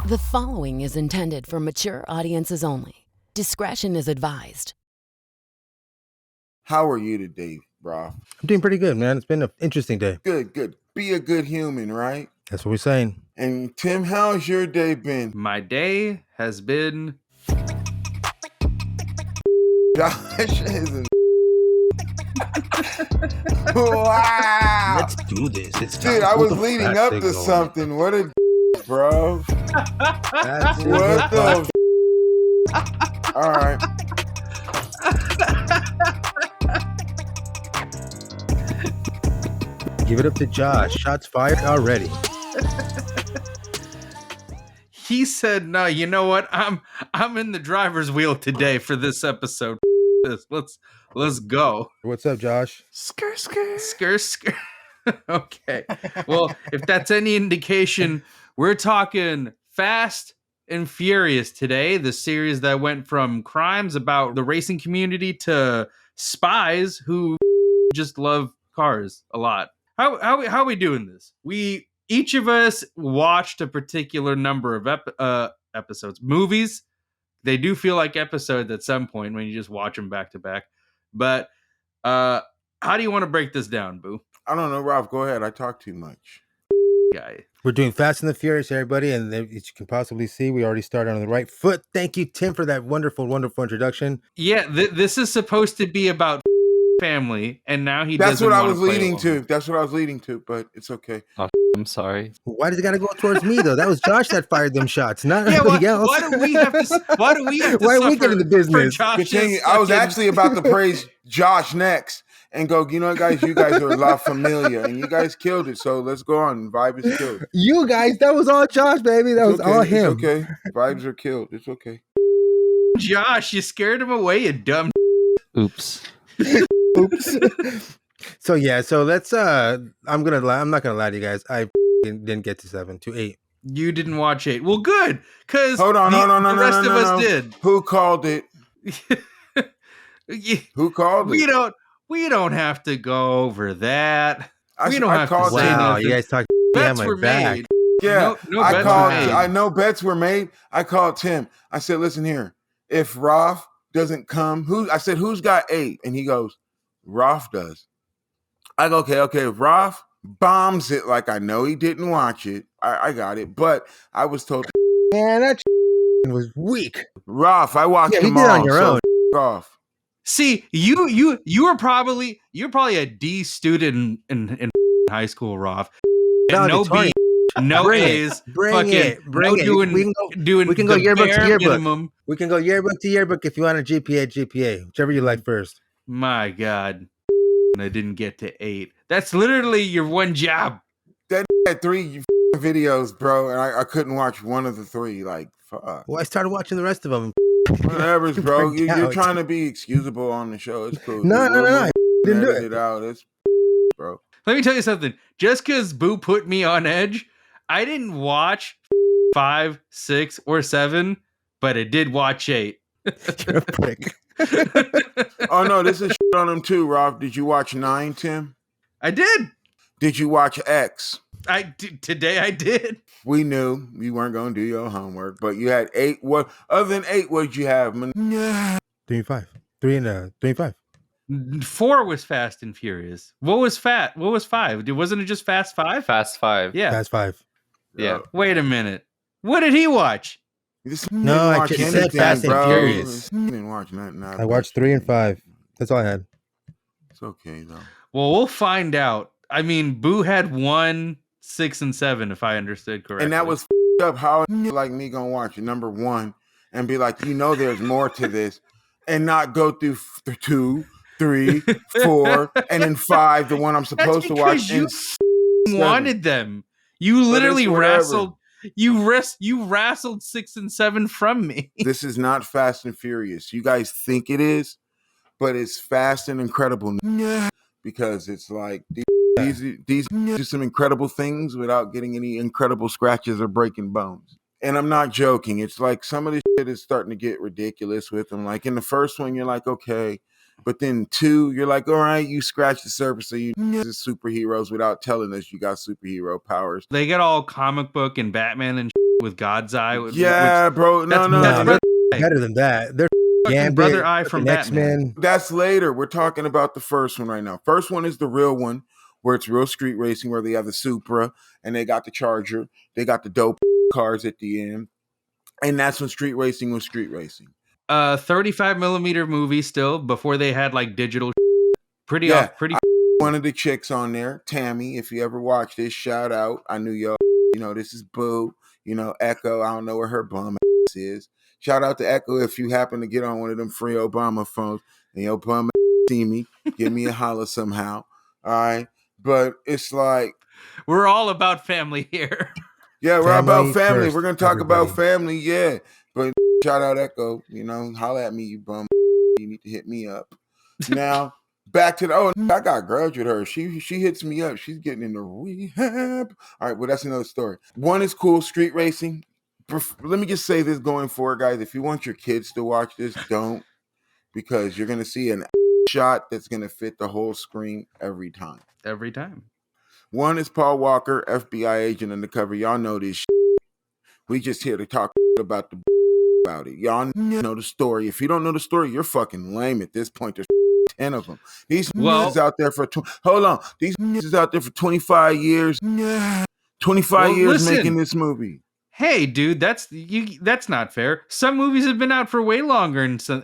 The following is intended for mature audiences only. Discretion is advised. How are you today, bro? I'm doing pretty good, man. It's been an interesting day. Good. Be a good human, right? That's what we're saying. And Tim, how's your day been? My day has been... Josh is wow. Let's do this. It's Dude, I was leading up to something. What a bro. What the all right. Give it up to Josh. Shots fired already. He said, "No, you know what? I'm in the driver's wheel today for this episode. Let's go." What's up, Josh? Skr. Okay. Well, if that's any indication, we're talking Fast and Furious today, the series that went from crimes about the racing community to spies who just love cars a lot. How are we doing this? Each of us watched a particular number of episodes. Movies, they do feel like episodes at some point when you just watch them back to back. But how do you want to break this down, Boo? I don't know, Ralph. Go ahead. I talk too much. Guy. We're doing Fast and the Furious, everybody. And as you can possibly see, we already started on the right foot. Thank you, Tim, for that wonderful, wonderful introduction. Yeah, this is supposed to be about family, and now he That's doesn't what I wanna was play leading along. to. That's what I was leading to, but it's okay. I'm sorry. Why does it got to go towards me, though? That was Josh that fired them shots, not Yeah, anybody else. why do we have to? Why do we have to? Why are we suffer getting the business? for Josh's Continue. I was fucking- actually about to praise Josh next and go, you know what, guys, you guys are La Familia, and you guys killed it. So let's go on. Vibe is killed. You guys, that was all Josh, baby. That was It's okay. all him. It's okay. Vibes are killed. It's okay. Josh, you scared him away, you dumb. Oops. Oops. So let's I'm not gonna lie to you guys. I didn't get to 7 to 8. You didn't watch 8. Well, good, because Hold on, the rest of us did. Who called it? Yeah, Who called it? we don't have to go over that. We don't have to called say it. Wow, nothing. you guys talk Bets my were back. made. Yeah, No I bets called. were made. I know bets were made. I called Tim. I said, "Listen here. If Rolf doesn't come, who's got 8?" And he goes, "Rolf does." I go, okay. If Rolf bombs it like I know he didn't watch it, I got it. But I was told, Man, that was weak. Rolf, I watched Yeah, you them did it all. on your so own. F off. See, you're probably a D student in high school, Roth. And no Tony, B, no bring it. A's, Bring fucking it. no doing we can go the yearbook to bare yearbook. minimum. We can go yearbook to yearbook if you want a GPA, whichever you like first. My God, I didn't get to 8. That's literally your one job. That had 3 videos, bro, and I couldn't watch one of the 3. Like, fuck. Well, I started watching the rest of them. Whatever, bro. Burnt You're out. trying to be excusable on the show. It's cool. No, I didn't do edit it. it out. It's bro. Let me tell you something. Just because Boo put me on edge, I didn't watch 5, 6, or 7, but I did watch 8. You're a prick. Oh no, this is shit on them too, Rob. Did you watch 9, Tim? I did. Did you watch X? Today I did. We knew you weren't gonna do your homework, but you had 8. What other than 8? What did you have? 3 and 5. 3 and 5. 4 was Fast and Furious. What was 5? Wasn't it just Fast 5? Fast 5. Yeah. Fast 5. Yeah. Wait a minute. What did he watch? No, I just said Fast and Furious. You didn't watch nothing. I watched 3 and 5. That's all I had. It's okay though. Well, we'll find out. I mean, Boo had 1, 6, and 7, if I understood correctly. And that was up. How like me gonna watch number 1 and be like, there's more to this, and not go through 2, 3, 4, and then 5, the one I'm supposed to watch. You wanted them. You literally wrestled. You wrestled 6 and 7 from me. This is not Fast and Furious. You guys think it is, but it's Fast and Incredible because it's like these do some incredible things without getting any incredible scratches or breaking bones. And I'm not joking. It's like some of this shit is starting to get ridiculous with them. Like in the first one, you're like, okay. But then 2, you're like, all right, you scratch the surface of you superheroes without telling us you got superhero powers. They get all comic book and Batman and with God's Eye. Yeah, bro. No, that's- no, that's No, brother- they're better than that. They're fucking Gambit, Brother Eye from fucking X-Men. that's later. We're talking about the first one right now. First one is the real one, where it's real street racing, where they have the Supra and they got the Charger. They got the dope cars at the end, and that's when street racing was street racing. 35 millimeter movie still before they had like digital. Pretty Yeah, pretty. One of the chicks on there, Tammy. If you ever watch this, shout out. I knew y'all. You know, this is Boo. You know, Echo. I don't know where her bum ass is. Shout out to Echo if you happen to get on one of them free Obama phones and your bum ass see me. Give me a holler somehow. All right. But it's like, We're all about family here. yeah, we're Family about family. first, We're gonna talk about everybody. family, yeah. But shout out Echo. You know, holler at me, you bum. You need to hit me up. Now, back to the I got a grudge with her. She hits me up. She's getting into rehab. All right, well, that's another story. One is cool, street racing. Let me just say this going forward, guys. If you want your kids to watch this, don't, because you're gonna see an shot that's gonna fit the whole screen every time. Every time. One is Paul Walker, FBI agent undercover. Y'all know this shit. We just here to talk about about it. Y'all know the story. If you don't know the story, you're fucking lame at this point. There's 10 of them. These is out there for hold on. These is out there for 25 years. 25 years listen. making this movie. Hey, dude, that's not fair. Some movies have been out for way longer, and some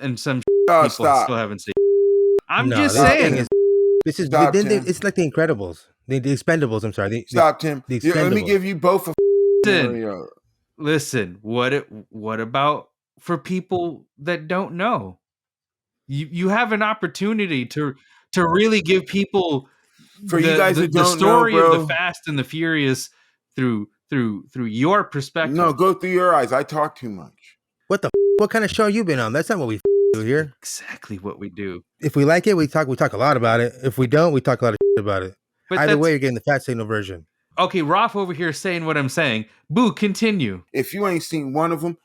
Oh, people stop. still haven't seen. I'm No, just this saying. thing this is Stop, then Tim. it's like the Incredibles, the Expendables. I'm sorry. Stop, Tim. the Let me Expendables. give you both a Listen, scenario. listen. What about for people that don't know? You have an opportunity to really give people For you guys that the don't story know, of bro. the Fast and the Furious through your perspective. No, go through your eyes. I talk too much. What kind of show you been on? That's not what we do here. Exactly what we do. If we like it, we talk a lot about it. If we don't, we talk a lot of about it. But Either that's- way, you're getting the fat signal version. Okay, Rolf over here saying what I'm saying. Boo, continue. If you ain't seen one of them,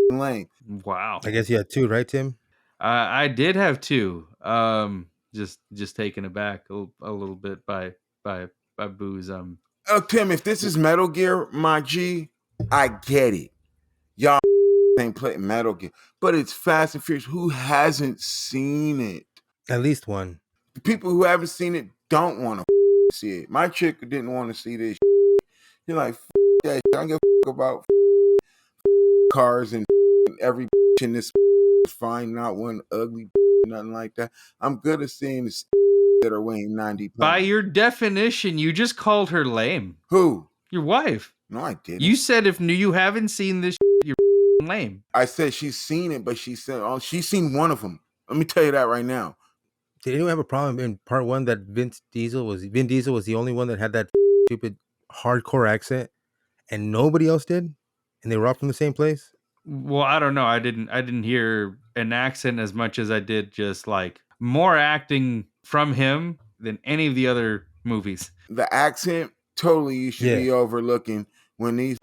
you're lame. Wow. I guess you had two, right, Tim? I did have two. Just taken aback a little bit by Boo's. Oh, Tim, if this is Metal Gear, my G, I get it. Y'all ain't playing Metal Gear, but it's Fast and Furious. Who hasn't seen it? At least one. The people who haven't seen it don't want to see it. My chick didn't want to see this. You're like, that. I don't give a about cars and every in this is fine. Not one ugly, nothing like that. I'm good at seeing the that are weighing 90 pounds. By your definition, you just called her lame. Who? Your wife. No, I didn't. You said if you haven't seen this, you're lame. I said she's seen it, but she said she's seen one of them. Let me tell you that right now. Did anyone have a problem in part one that Vin Diesel was the only one that had that stupid hardcore accent, and nobody else did, and they were all from the same place? Well, I don't know. I didn't hear an accent as much as I did just like more acting from him than any of the other movies. The accent, totally you should be overlooking when these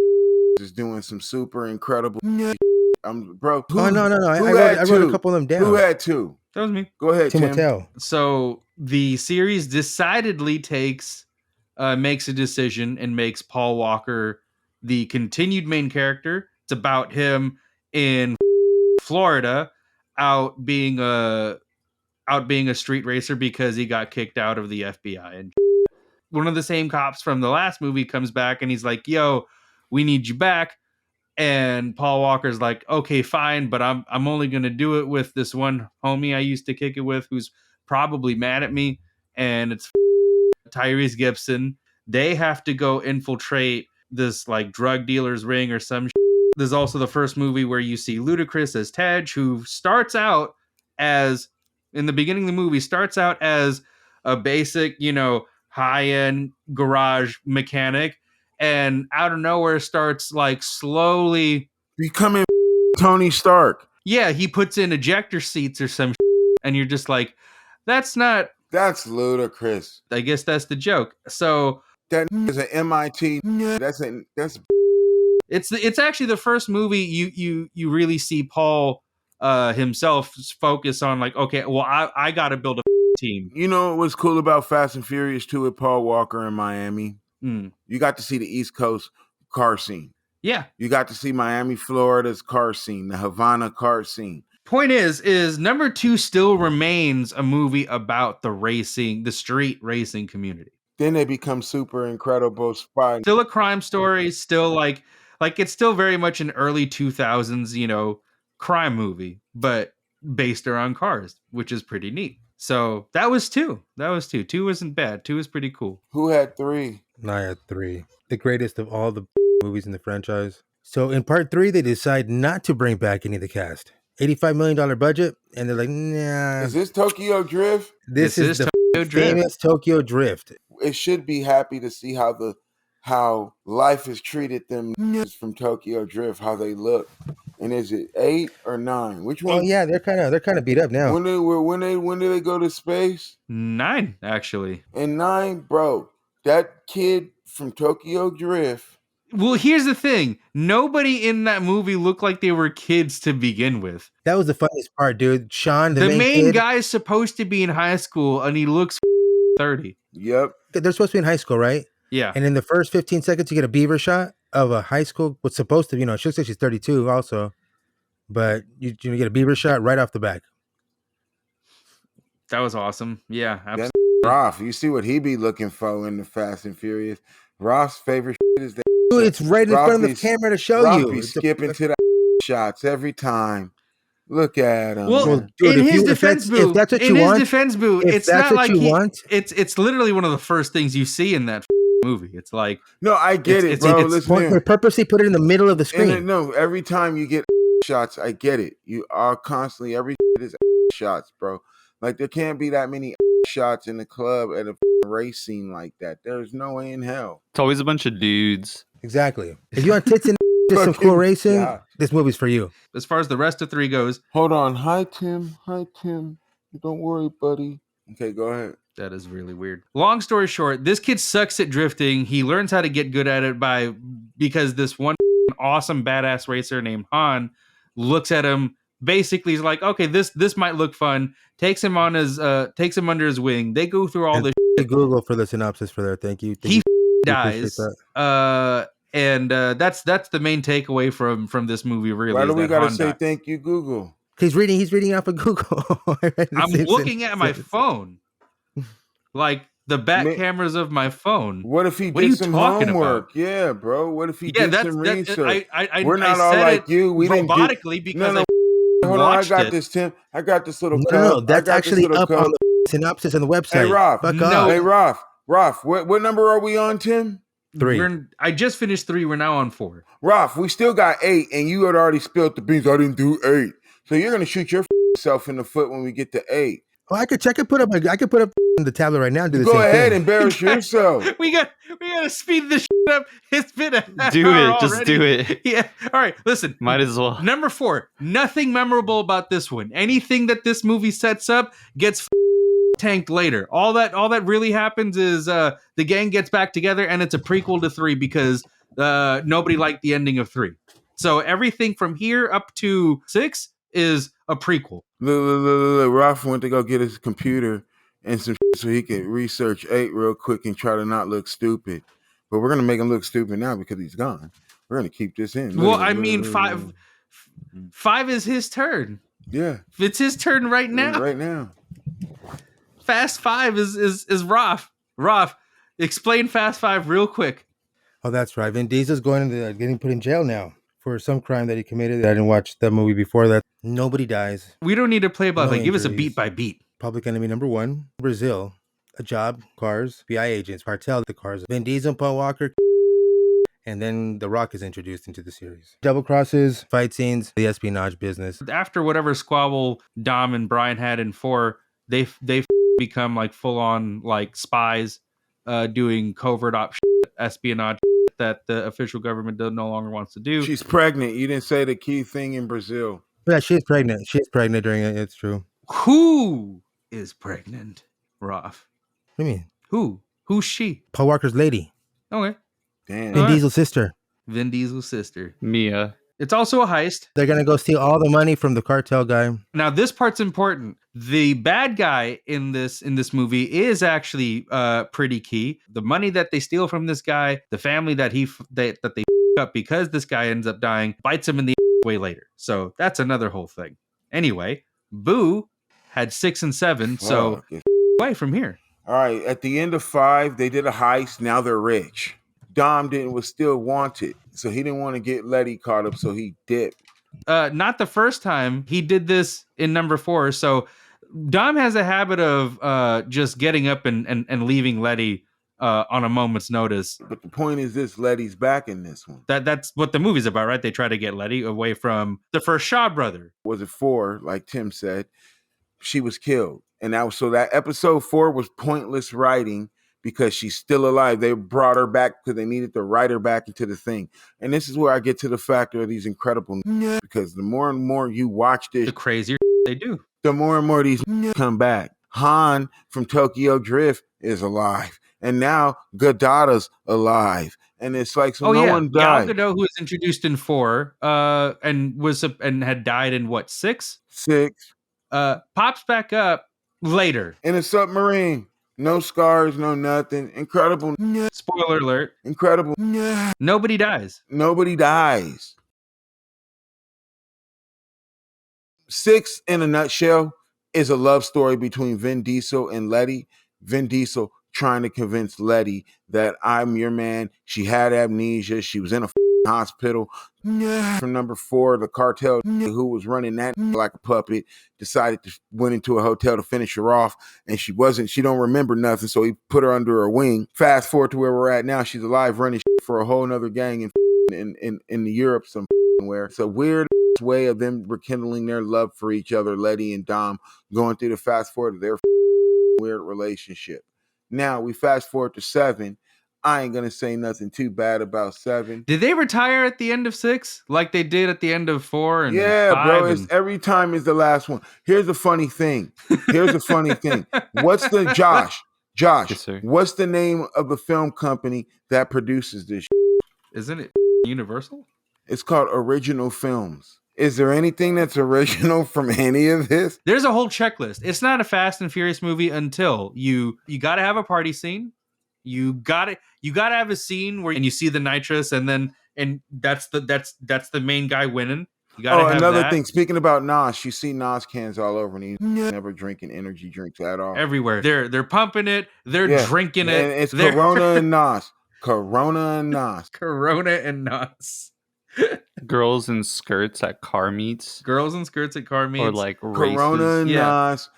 is doing some super incredible bro. No. I wrote a couple of them down. Who had two? That was me. Go ahead, Tim. Timothée. So the series decidedly makes a decision and makes Paul Walker the continued main character. It's about him in Florida out being a street racer because he got kicked out of the FBI. And one of the same cops from the last movie comes back and he's like, "Yo, we need you back." And Paul Walker's like, "Okay, fine, but I'm only going to do it with this one homie I used to kick it with who's probably mad at me." And it's Tyrese Gibson. They have to go infiltrate this like drug dealer's ring or some shit. There's also the first movie where you see Ludacris as Tej, who starts out as, in the beginning of the movie, starts out as a basic, high-end garage mechanic, and out of nowhere starts like slowly becoming Tony Stark. Yeah, he puts in ejector seats or some shit, and you're just like, that's ludicrous. I guess that's the joke. So that is an MIT. That's it's actually the first movie you really see Paul himself focus on like, okay, well I got to build a team. You know what was cool about Fast and Furious 2 with Paul Walker in Miami? You got to see the East Coast car scene. Yeah. You got to see Miami, Florida's car scene, the Havana car scene. Point is number 2 still remains a movie about the street racing community. Then they become super incredible spy. Still a crime story, still like it's still very much an early 2000s, crime movie, but based around cars, which is pretty neat. So that was 2. 2 wasn't bad. 2 was pretty cool. Who had 3? I had 3. The greatest of all the movies in the franchise. So in part 3, they decide not to bring back any of the cast. $85 million budget, and they're like, nah. Is this Tokyo Drift? This is the Tokyo Drift. famous Tokyo Drift. It should be happy to see how life has treated them from Tokyo Drift, how they look. And is it 8 or 9? Which one? Oh yeah, they're kind of beat up now. When did they go to space? 9, actually. And 9, bro. That kid from Tokyo Drift. Well, here's the thing. Nobody in that movie looked like they were kids to begin with. That was the funniest part, dude. Sean, The main kid, guy is supposed to be in high school, and he looks 30. Yep. they're supposed to be in high school, right? Yeah. And in the first 15 seconds, you get a beaver shot of a high school. What's supposed to, she looks like she's 32 also, but you get a beaver shot right off the back. That was awesome. Yeah, absolutely. Roth, you see what he be looking for in the Fast and Furious. Roth's favorite is that. Dude, it's right in front of the camera to show Roth you. be skipping to the shots every time. Look at him. Well, dude, in his defense, Boo, it's not like it's literally one of the first things you see in that movie. It's like, no, I get it, bro. Listen here. They purposely put it in the middle of the screen. No, every time you get shots, I get it. You are constantly, every is shots, bro. Like, there can't be that many shots in the club at a race scene like that. There's no way in hell. It's always a bunch of dudes. Exactly. If you want tits and just some cool racing, this movie's for you. As far as the rest of 3 goes. Hold on. Hi, Tim. Don't worry, buddy. Okay, go ahead. That is really weird. Long story short, this kid sucks at drifting. He learns how to get good at it because this one awesome badass racer named Han looks at him. Basically, he's like, okay, this might look fun. Takes him under his wing. They go through all this. Google for the synopsis for there. Thank you. He dies. And that's the main takeaway from this movie. Really, why do we gotta say died. Thank you, Google? He's reading off of Google. I'm looking at my phone, like the back cameras of my phone. What if he did some homework? Yeah, bro. What if he did some research? We're not all like you. We didn't robotically because hold on. I got this, Tim. I got this little. No, that's actually up on the synopsis on the website. Hey, Roth. Hey, Roth. What number are we on, Tim? 3. I just finished 3. We're now on 4. Roth, we still got 8, and you had already spilled the beans. I didn't do 8, so you're gonna shoot yourself in the foot when we get to 8. Oh, I could put up the tablet right now and do the Go same ahead, thing. embarrass yourself. We gotta speed this shit up. It's been Just do it. Yeah. All right. Listen. Might as well. Number 4. Nothing memorable about this one. Anything that this movie sets up gets tanked later. All that really happens is the gang gets back together, and it's a prequel to 3 because nobody liked the ending of 3. So everything from here up to 6 is a prequel. Look, Ralph went to go get his computer and some so he could research 8 real quick and try to not look stupid. But we're gonna make him look stupid now because he's gone. We're gonna keep this in. Well, 5 is his turn. Yeah, it's his turn right now. Right now. Fast 5 is Raph. Raph, explain Fast 5 real quick. Oh, that's right. Vin Diesel's getting put in jail now for some crime that he committed. I didn't watch that movie before that. Nobody dies. We don't need to play by No give us a injuries. beat by beat. Public enemy number 1, Brazil. A job, cars, FBI agents, cartel, the cars. Vin Diesel, Paul Walker. And then The Rock is introduced into the series. Double crosses, fight scenes, the espionage business. After whatever squabble Dom and Brian had in 4, they become like full on like spies doing covert espionage that the official government no longer wants to do. She's pregnant. You didn't say the key thing in Brazil. Yeah, she's pregnant. She's pregnant during it. It's true. Who is pregnant, Roth? What do you mean? Who's she? Paul Walker's lady. Okay. Damn. Vin Diesel's sister. Vin Diesel's sister. Mia. It's also a heist. They're going to go steal all the money from the cartel guy. Now, this part's important. The bad guy in this movie is actually pretty key. The money that they steal from this guy, the family that they up because this guy ends up dying, bites him in the way later. So that's another whole thing. Anyway, Boo had 6 and 7, so Fuck it. away from here. All right, at the end of 5, they did a heist. Now they're rich. Dom was still wanted, so he didn't want to get Letty caught up, so he dipped. Not the first time he did this in number 4. So Dom has a habit of just getting up and leaving Letty on a moment's notice. But the point is this, Letty's back in this one. That's what the movie's about, right? They try to get Letty away from the first Shaw brother. Was it 4, like Tim said? She was killed. And that episode 4 was pointless writing because she's still alive. They brought her back because they needed to write her back into the thing. And this is where I get to the factor of these incredible because the more and more you watch this, The crazier they do. the more and more these come back. Han from Tokyo Drift is alive. And now Gadada's alive. And it's like, so no one died. Gal Gadot, who was introduced in 4 and had died in what, 6? 6. Pops back up later. In a submarine. No scars, no nothing. Incredible. Spoiler alert. Incredible. Nobody dies. Nobody dies. 6, in a nutshell, is a love story between Vin Diesel and Letty. Vin Diesel trying to convince Letty that I'm your man. She had amnesia. She was in a hospital. From number 4, the cartel who was running that like a puppet decided to went into a hotel to finish her off, and she don't remember nothing, so he put her under her wing. Fast forward to where we're at now. She's alive running for a whole nother gang in Europe somewhere. It's a weird way of them rekindling their love for each other, Letty and Dom, going through the fast forward of their weird relationship. Now we fast forward to 7. I ain't gonna say nothing too bad about 7. Did they retire at the end of 6 like they did at the end of 4 and yeah, 5? bro. It's every time is the last one. Here's a funny thing. What's the Josh? Yes, sir. What's the name of the film company that produces this? Isn't it Universal? It's called Original Films. Is there anything that's original from any of this? There's a whole checklist. It's not a Fast and Furious movie until you got to have a party scene. You got to have a scene where you see the nitrous and that's the main guy winning. You got to have another that. thing. Speaking about Nas, you see Nas cans all over, and he's never drinking energy drinks at all. Everywhere. They're pumping it. They're drinking it. And it's Corona and Nas. Corona and Nas. Girls in skirts at car meets. Girls in skirts at car meets. Or like races. Corona and Nas.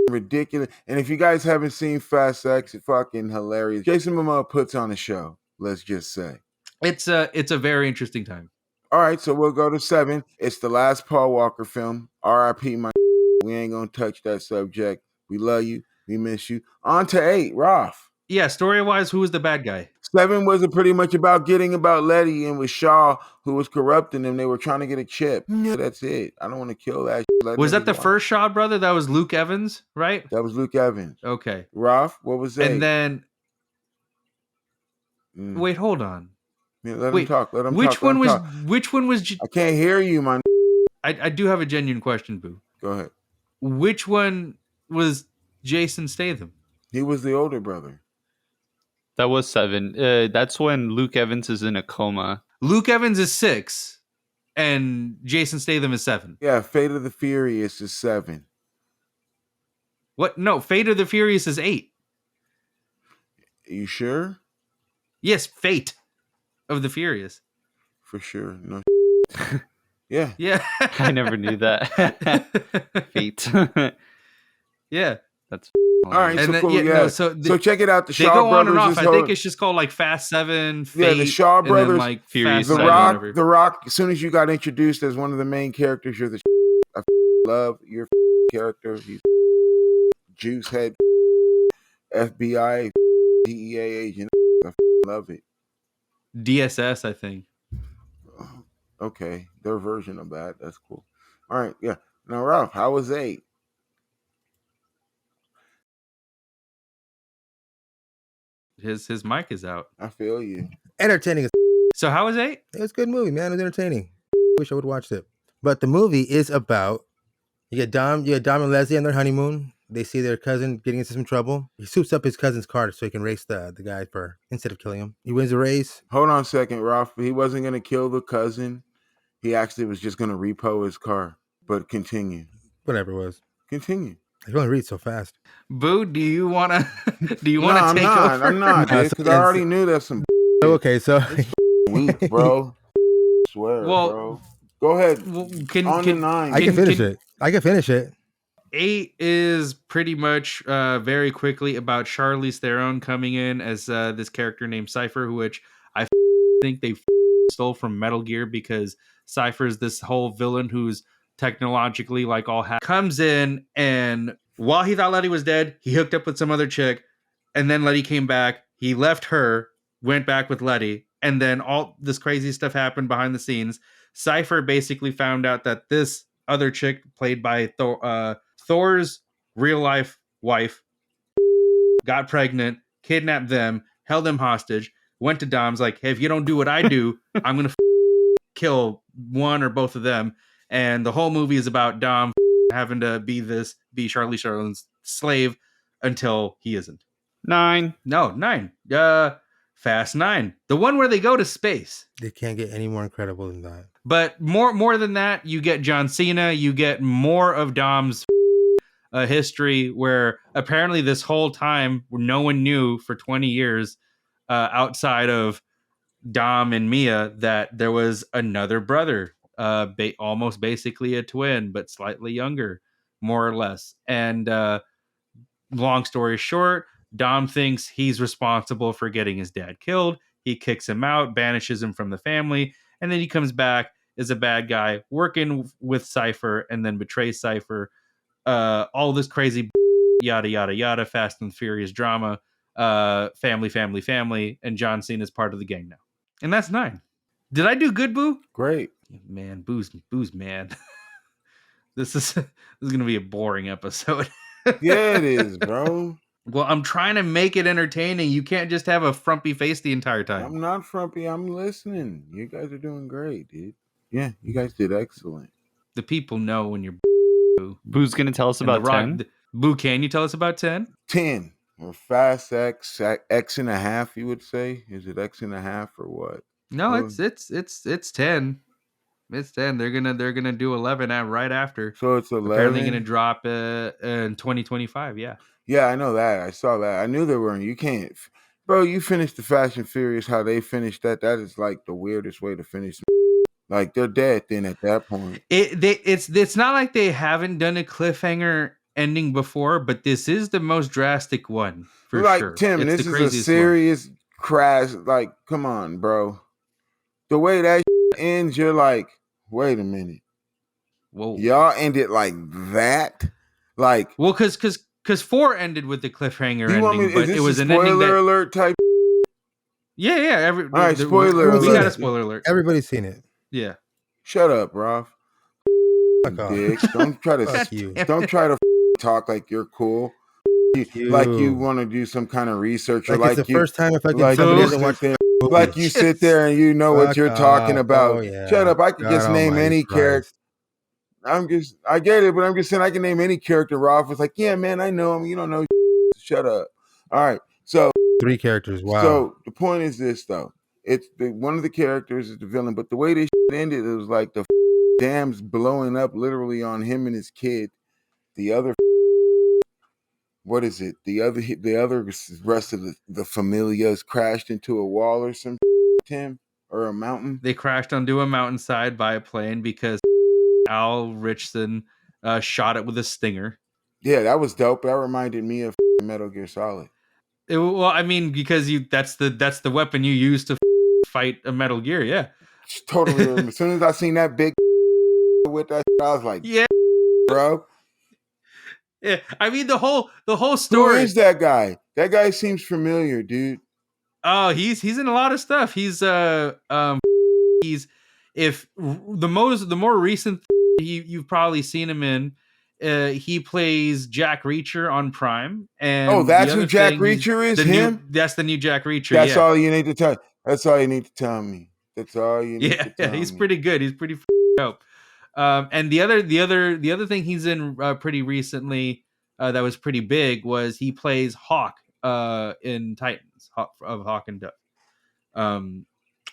Ridiculous. And if you guys haven't seen Fast X, it's fucking hilarious. Jason Momoa puts on a show, let's just say. It's a very interesting time. All right, so we'll go to 7. It's the last Paul Walker film. R.I.P. my we ain't gonna touch that subject. We love you. We miss you. On to 8, Roth. Yeah, story-wise, who was the bad guy? 7 was pretty much about Letty, and with Shaw, who was corrupting them. They were trying to get a chip. That's it. I don't want to kill that shit. Was that the first Shaw brother? That was Luke Evans, right? That was Luke Evans. Okay. Roth, what was that? And then, wait, hold on. Yeah, let him talk. Which one was? I can't hear you, man. I do have a genuine question, Boo. Go ahead. Which one was Jason Statham? He was the older brother. That was 7. That's when Luke Evans is in a coma. Luke Evans is 6, and Jason Statham is 7. Yeah, Fate of the Furious is 7. What? No, Fate of the Furious is 8. Are you sure? Yes, Fate of the Furious. For sure. No. Yeah. Yeah. I never knew that. Fate. Yeah. That's all right. And so then, cool. yeah, Yeah. No, so check it out. The they Shaw go on brothers and off. I is think it's just called like Fast 7, Fate, yeah, the Shaw and then, brothers, like Furious Fast The 7, Rock. whatever. The Rock. As soon as you got introduced as one of the main characters, you're the I love your character. He's juice head, FBI, DEA agent. I love it. DSS, I think. Okay, their version of that. That's cool. All right, yeah. Now, Ralph, how was 8? His mic is out. I feel you. Entertaining. So how was 8? It was a good movie, man. It was entertaining. Wish I would have watched it. But the movie is about you get Dom and Leslie on their honeymoon. They see their cousin getting into some trouble. He soups up his cousin's car so he can race the guy instead of killing him. He wins the race. Hold on a second, Ralph. He wasn't going to kill the cousin. He actually was just going to repo his car. But continue. Whatever it was. Continue. I can only read so fast. Boo, do you want to take over? I'm not, dude, because I already knew that's some Okay, so weak, bro. I swear, bro. Go ahead. I can finish it. 8 is pretty much very quickly about Charlize Theron coming in as this character named Cypher, which I think they stole from Metal Gear, because Cypher is this whole villain who's technologically like all comes in, and while he thought Letty was dead, he hooked up with some other chick, and then Letty came back. He left her, went back with Letty, and then all this crazy stuff happened behind the scenes. Cypher basically found out that this other chick, played by Thor's real life wife, got pregnant, kidnapped them, held them hostage, went to Dom's like, hey, if you don't do what I do, I'm gonna kill one or both of them. And the whole movie is about Dom having to be Charlize Theron's slave until he isn't. 9. No, 9. Fast 9. The one where they go to space. They can't get any more incredible than that. But more than that, you get John Cena, you get more of Dom's history, where apparently this whole time no one knew for 20 years outside of Dom and Mia that there was another brother, almost basically a twin, but slightly younger, more or less. And long story short, Dom thinks he's responsible for getting his dad killed. He kicks him out, banishes him from the family, and then he comes back as a bad guy working with Cypher, and then betrays Cypher. All this crazy yada yada yada, Fast and Furious drama, family, and John Cena is part of the gang now. And that's 9. Did I do good, Boo? Great. Man, Boo's man. This is gonna be a boring episode. Yeah, it is, bro. Well, I'm trying to make it entertaining. You can't just have a frumpy face the entire time. I'm not frumpy. I'm listening. You guys are doing great, dude. Yeah, you guys did excellent. The people know when you're Boo. Boo's going to tell us about 10. Boo, can you tell us about 10? 10. Or fast X and a half, you would say? Is it X and a half or what? No, it's 10. It's 10. They're gonna do 11 right after. So it's 11. Apparently gonna drop in 2025. Yeah. Yeah, I know that. I saw that. I knew they were. You can't, bro. You finished the Fast and Furious. How they finished that? That is like the weirdest way to finish. Like they're dead then at that point. It's not like they haven't done a cliffhanger ending before, but this is the most drastic one for like, sure. Tim, It's this is a serious crash. Like, come on, bro. The way that ends, you're like, wait a minute. Whoa. Y'all ended like that? Like, well, because 4 ended with the cliffhanger ending, but it was an spoiler ending that, alert type. Yeah. All right, spoiler alert. We got a spoiler alert. Everybody's seen it. Yeah. Shut up, Ralph. Fuck off. Dick. Don't try to Fuck you. don't try to talk like you're cool. Like you want to do some kind of research, or Like it's the first time if I like somebody you doesn't watch sit there, like you sit there and you know what you're talking about. Oh, yeah. Shut up! I could God just name almighty any Christ. character. I get it, but I'm just saying I can name any character. Ralph was like, yeah, man, I know him. You don't know. Shut up. All right, so 3 characters. Wow. So the point is this, though. It's one of the characters is the villain, but the way this ended, it was like the dams blowing up literally on him and his kid. The other, what is it? The other rest of the familias crashed into a wall or some Tim, or a mountain. They crashed onto a mountainside by a plane because Al Richardson shot it with a stinger. Yeah, that was dope. That reminded me of Metal Gear Solid. Well, I mean, because that's the weapon you use to fight a Metal Gear. Yeah, Totally. As soon as I seen that big with that, I was like, yeah, bro. Yeah, I mean the whole Who story. is that guy? That guy seems familiar, dude. Oh, he's in a lot of stuff. He's if the more recent you've probably seen him in. He plays Jack Reacher on Prime. And that's who Jack Reacher is? That's the new Jack Reacher. That's all you need to tell. That's all you need to tell me. That's all you need to tell me. Yeah, he's pretty good. He's pretty dope. And the other thing he's in pretty recently, that was pretty big was he plays Hawk in Titans of Hawk and Dove.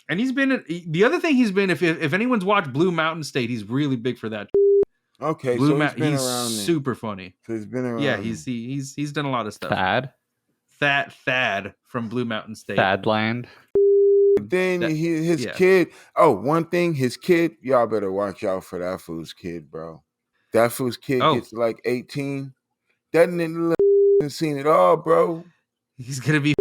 And he's been the other thing he's been if anyone's watched Blue Mountain State, he's really big for that. Okay, so he's been he's around. super funny. So he's been around. Yeah, he's done a lot of stuff. Thad from Blue Mountain State. Thadland. Then his kid. Oh, one thing, his kid. Y'all better watch out for that fool's kid, bro. That fool's kid gets like 18. That nigga hasn't seen it all, bro. He's gonna be.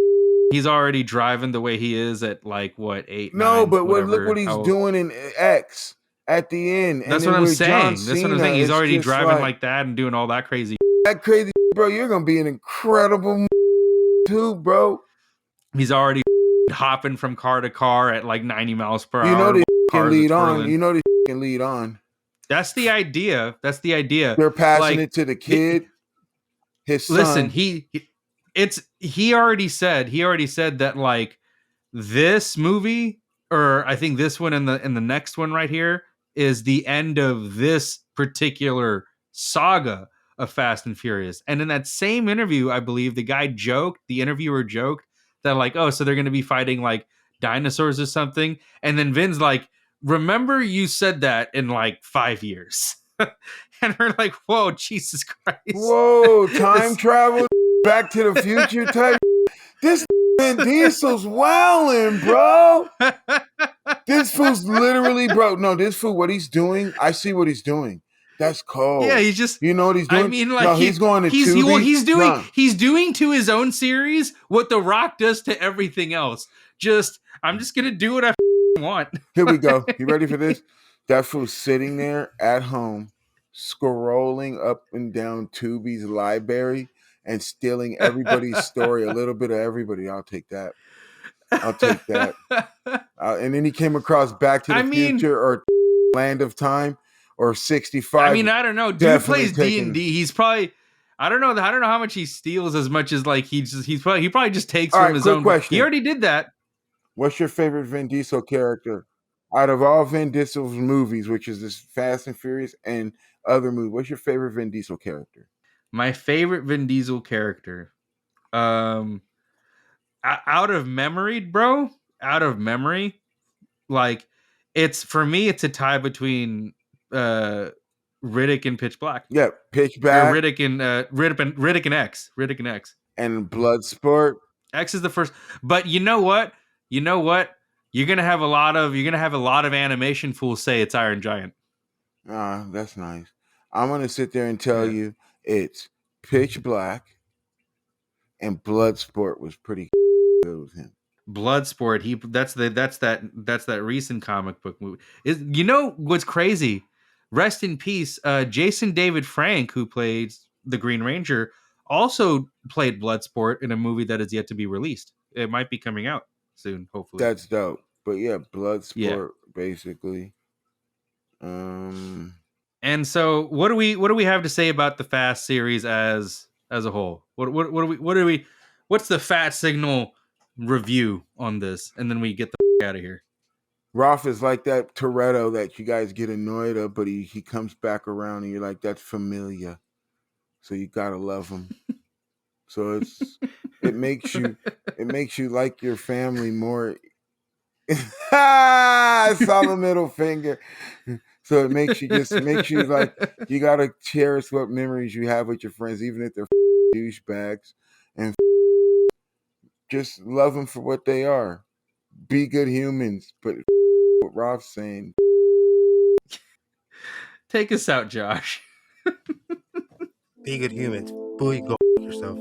He's already driving the way he is at like what 8? No, 9, but whatever, look what he's doing in X at the end. That's what I'm saying. That's what I'm saying. He's already driving like that and doing all that crazy. That crazy, bro. You're gonna be an incredible too, bro. He's already hopping from car to car at like 90 miles per hour. You know they can lead on. You know they can lead on. That's the idea. They're passing it to the kid. His son. Listen, he already said that like this movie, or I think this one and the next one right here is the end of this particular saga of Fast and Furious. And in that same interview, I believe the interviewer joked that like, oh, so they're going to be fighting like dinosaurs or something. And then Vin's like, remember you said that in like 5 years. And we're like, whoa, Jesus Christ. Whoa, time travel, Back to the Future type. This Vin Diesel's wilding, bro. This fool's literally, bro. No, this fool, what he's doing, I see what he's doing. That's cold. Yeah, he's just. You know what he's doing? I mean, like no, he's going to Tubi. He's doing to his own series what The Rock does to everything else. I'm just gonna do what I want. Here we go. You ready for this? That fool's sitting there at home, scrolling up and down Tubi's library and stealing everybody's story, a little bit of everybody. I'll take that. And then he came across Back to the Future or Land of Time or 65. I mean, I don't know. Dude plays D&D. He's probably. I don't know how much he steals as much as like he probably just takes from his own. Question. He already did that. What's your favorite Vin Diesel character out of all Vin Diesel's movies, which is this Fast and Furious and other movies? What's your favorite Vin Diesel character? My favorite Vin Diesel character, out of memory, bro. Out of memory, like for me, it's a tie between Riddick and Pitch Black. Yeah, Pitch Black. Riddick and X. And Bloodsport. X is the first, but you know what? You're gonna have a lot of animation fools say it's Iron Giant. Ah, that's nice. I'm gonna sit there and tell you it's Pitch Black, and Bloodsport was pretty good with him. Bloodsport, that's that recent comic book movie. You know what's crazy? Rest in peace, Jason David Frank, who played the Green Ranger, also played Bloodsport in a movie that is yet to be released. It might be coming out soon, hopefully. That's dope. But yeah, Bloodsport basically. And so, what do we have to say about the Fast series as a whole? What's the Fat Signal review on this? And then we get the out of here. Rolf is like that Toretto that you guys get annoyed of, but he comes back around and you're like, that's familiar. So you gotta love him. So it makes you like your family more. I saw the middle finger. So it makes you like you gotta cherish what memories you have with your friends, even if they're douchebags, and just love them for what they are. Be good humans, but what Rob's saying. Take us out, Josh. Be good humans. Booh, go yourself.